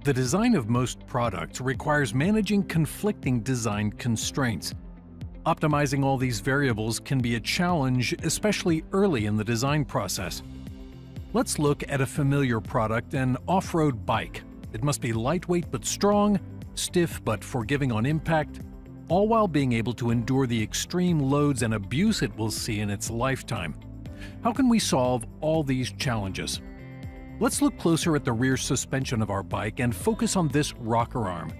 The design of most products requires managing conflicting design constraints. Optimizing all these variables can be a challenge, especially early in the design process. Let's look at a familiar product, an off-road bike. It must be lightweight but strong, stiff but forgiving on impact, all while being able to endure the extreme loads and abuse it will see in its lifetime. How can we solve all these challenges? Let's look closer at the rear suspension of our bike and focus on this rocker arm.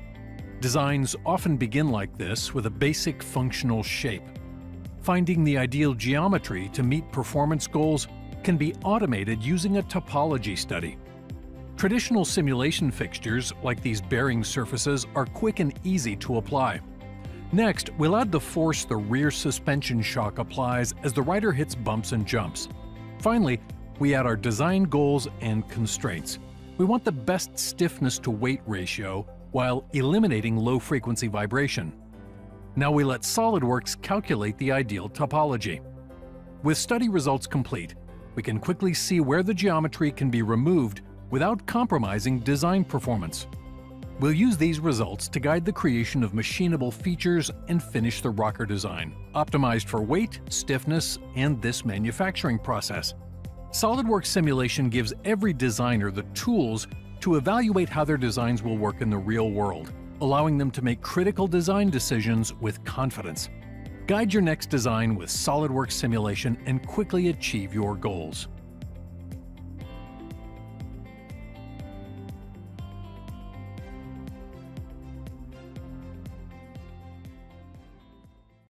Designs often begin like this, with a basic functional shape. Finding the ideal geometry to meet performance goals can be automated using a topology study. Traditional simulation fixtures, like these bearing surfaces, are quick and easy to apply. Next, we'll add the force the rear suspension shock applies as the rider hits bumps and jumps. Finally, we add our design goals and constraints. We want the best stiffness to weight ratio while eliminating low-frequency vibration. Now we let SolidWorks calculate the ideal topology. With study results complete, we can quickly see where the geometry can be removed without compromising design performance. We'll use these results to guide the creation of machinable features and finish the rocker design, optimized for weight, stiffness, and this manufacturing process. SolidWorks simulation gives every designer the tools to evaluate how their designs will work in the real world, allowing them to make critical design decisions with confidence. Guide your next design with SolidWorks simulation and quickly achieve your goals.